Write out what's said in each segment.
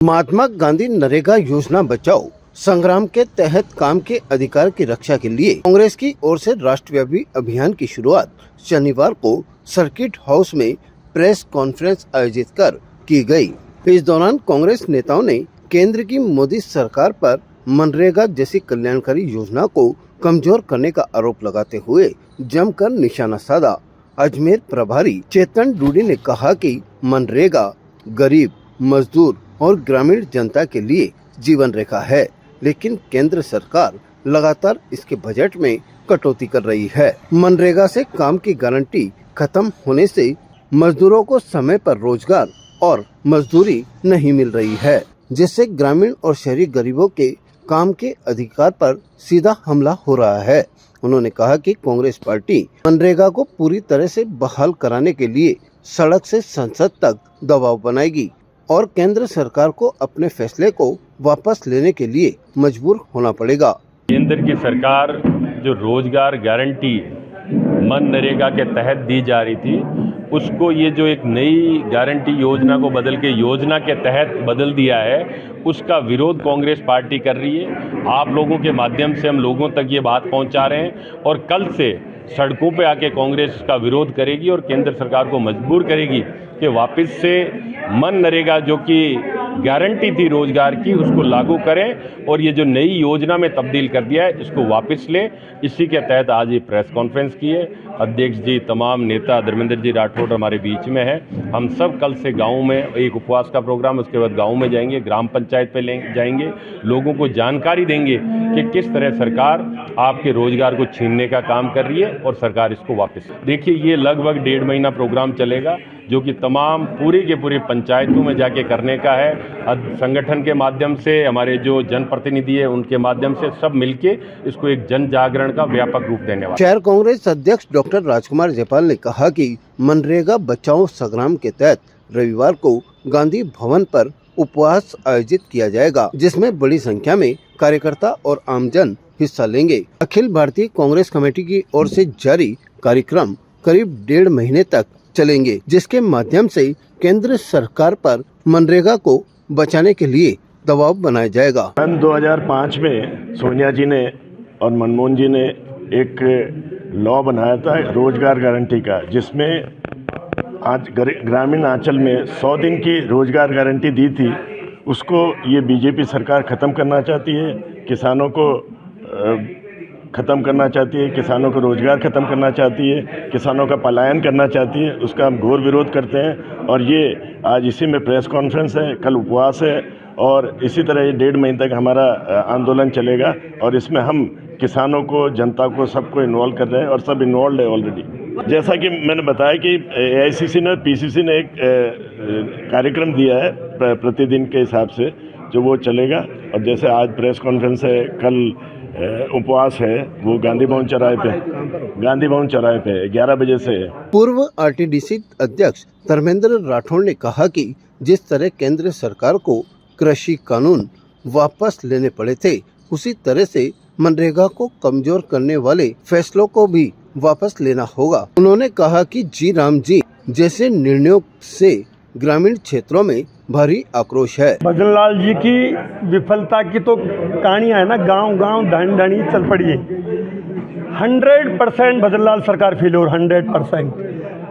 महात्मा गांधी नरेगा योजना बचाओ संग्राम के तहत काम के अधिकार की रक्षा के लिए कांग्रेस की ओर से राष्ट्रव्यापी अभियान की शुरुआत शनिवार को सर्किट हाउस में प्रेस कॉन्फ्रेंस आयोजित कर की गई। इस दौरान कांग्रेस नेताओं ने केंद्र की मोदी सरकार पर मनरेगा जैसी कल्याणकारी योजना को कमजोर करने का आरोप लगाते हुए जमकर निशाना साधा। अजमेर प्रभारी चेतन डूडी ने कहा कि मनरेगा गरीब, मजदूर और ग्रामीण जनता के लिए जीवन रेखा है, लेकिन केंद्र सरकार लगातार इसके बजट में कटौती कर रही है। मनरेगा से काम की गारंटी खत्म होने से मजदूरों को समय पर रोजगार और मजदूरी नहीं मिल रही है, जिससे ग्रामीण और शहरी गरीबों के काम के अधिकार पर सीधा हमला हो रहा है। उन्होंने कहा कि कांग्रेस पार्टी मनरेगा को पूरी तरह से बहाल कराने के लिए सड़क से संसद तक दबाव बनाएगी और केंद्र सरकार को अपने फैसले को वापस लेने के लिए मजबूर होना पड़ेगा। केंद्र की सरकार जो रोजगार गारंटी मनरेगा के तहत दी जा रही थी, उसको ये जो एक नई गारंटी योजना को बदल के योजना के तहत बदल दिया है, उसका विरोध कांग्रेस पार्टी कर रही है। आप लोगों के माध्यम से हम लोगों तक ये बात पहुंचा रहे हैं और कल से सड़कों पे आके कांग्रेस इसका विरोध करेगी और केंद्र सरकार को मजबूर करेगी कि वापस से मनरेगा जो कि गारंटी थी रोजगार की, उसको लागू करें और ये जो नई योजना में तब्दील कर दिया है इसको वापस लें। इसी के तहत आज ये प्रेस कॉन्फ्रेंस की है। अध्यक्ष जी, तमाम नेता, धर्मेंद्र जी राठौड़ हमारे बीच में है। हम सब कल से गाँव में एक उपवास का प्रोग्राम, उसके बाद गाँव में जाएंगे, ग्राम पंचायत पे जाएंगे, लोगों को जानकारी देंगे कि किस तरह सरकार आपके रोजगार को छीनने का काम कर रही है और सरकार इसको वापस। देखिए, ये लगभग 1.5 महीना प्रोग्राम चलेगा, जो कि तमाम पूरी के पूरी पंचायतों में जाके करने का है। संगठन के माध्यम से, हमारे जो जनप्रतिनिधि है उनके माध्यम से सब मिलके इसको एक जन जागरण का व्यापक रूप देने वाले। शहर कांग्रेस अध्यक्ष डॉक्टर राजकुमार जयपाल ने कहा कि मनरेगा बचाओ संग्राम के तहत रविवार को गांधी भवन पर उपवास आयोजित किया जाएगा, जिसमें बड़ी संख्या में कार्यकर्ता और आमजन हिस्सा लेंगे। अखिल भारतीय कांग्रेस कमेटी की ओर से जारी कार्यक्रम करीब 1.5 महीने तक चलेंगे, जिसके माध्यम से केंद्र सरकार पर मनरेगा को बचाने के लिए दबाव बनाया जाएगा। सन 2005 में सोनिया जी ने और मनमोहन जी ने एक लॉ बनाया था रोजगार गारंटी का, जिसमें आज ग्रामीण अंचल में 100 दिन की रोजगार गारंटी दी थी। उसको ये बीजेपी सरकार ख़त्म करना चाहती है, किसानों को ख़त्म करना चाहती है, किसानों को रोज़गार ख़त्म करना चाहती है, किसानों का पलायन करना चाहती है। उसका हम घोर विरोध करते हैं और ये आज इसी में प्रेस कॉन्फ्रेंस है, कल उपवास है और इसी तरह ये 1.5 महीने तक हमारा आंदोलन चलेगा और इसमें हम किसानों को, जनता को, सबको इन्वॉल्व कर रहे हैं और सब इन्वॉल्व है ऑलरेडी। जैसा कि मैंने बताया कि AICC ने और PCC ने एक कार्यक्रम दिया है प्रतिदिन के हिसाब से, जो वो चलेगा। और जैसे आज प्रेस कॉन्फ्रेंस है, कल उपवास है, वो गांधी भवन चौराहे पे 11 बजे से है। पूर्व RTDC अध्यक्ष धर्मेंद्र राठौड़ ने कहा कि जिस तरह केंद्र सरकार को कृषि कानून वापस लेने पड़े थे, उसी तरह से मनरेगा को कमजोर करने वाले फैसलों को भी वापस लेना होगा। उन्होंने कहा कि जी राम जी जैसे निर्णयों से ग्रामीण क्षेत्रों में भारी आक्रोश है। भजन लाल जी की विफलता की तो कहानियां है ना, गांव गांव ढाणी ढाणी चल पड़ी है। 100% भजन लाल सरकार फेल्योर, 100%।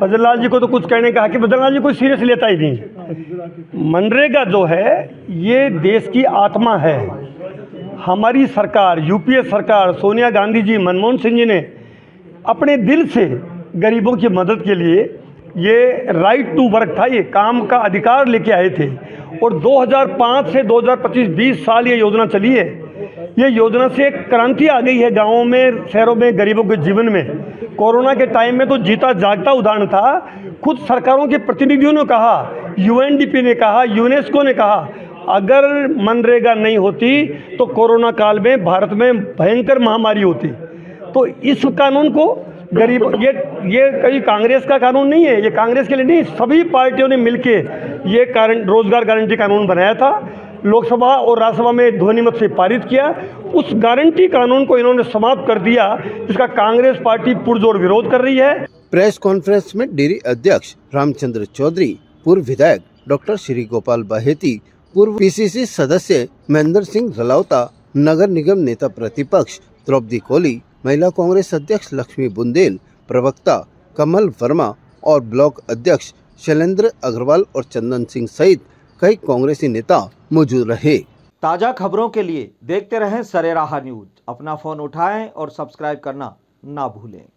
भजन लाल जी को तो कुछ कहने का है कि भजन लाल जी कोई सीरियस लेता ही नहीं। मनरेगा जो है ये देश की आत्मा है। हमारी सरकार, UPA सरकार, सोनिया गांधी जी, मनमोहन सिंह जी ने अपने दिल से गरीबों की मदद के लिए ये राइट टू वर्क था, ये काम का अधिकार लेके आए थे और 2005 से 2025 20 साल ये योजना चली है। ये योजना से एक क्रांति आ गई है गांवों में, शहरों में, गरीबों के जीवन में। कोरोना के टाइम में तो जीता जागता उदाहरण था। खुद सरकारों के प्रतिनिधियों ने कहा, UNDP ने कहा, UNESCO ने कहा, अगर मनरेगा नहीं होती तो कोरोना काल में भारत में भयंकर महामारी होती। तो इस कानून को गरीब, ये कहीं कांग्रेस का कानून नहीं है, ये कांग्रेस के लिए नहीं, सभी पार्टियों ने मिलके ये रोजगार गारंटी कानून बनाया था। लोकसभा और राज्यसभा में ध्वनिमत से पारित किया। उस गारंटी कानून को इन्होंने समाप्त कर दिया, जिसका कांग्रेस पार्टी पुरजोर विरोध कर रही है। प्रेस कॉन्फ्रेंस में डेयरी अध्यक्ष रामचंद्र चौधरी, पूर्व विधायक डॉक्टर श्री गोपाल बाहेती पूर्व पीसीसी सदस्य महेंद्र सिंह रलावता, नगर निगम नेता प्रतिपक्ष द्रौपदी कोली, महिला कांग्रेस अध्यक्ष लक्ष्मी बुंदेल, प्रवक्ता कमल वर्मा और ब्लॉक अध्यक्ष शैलेंद्र अग्रवाल और चंदन सिंह सहित कई कांग्रेसी नेता मौजूद रहे। ताज़ा खबरों के लिए देखते रहें सरेराह न्यूज। अपना फोन उठाएं और सब्सक्राइब करना ना भूलें।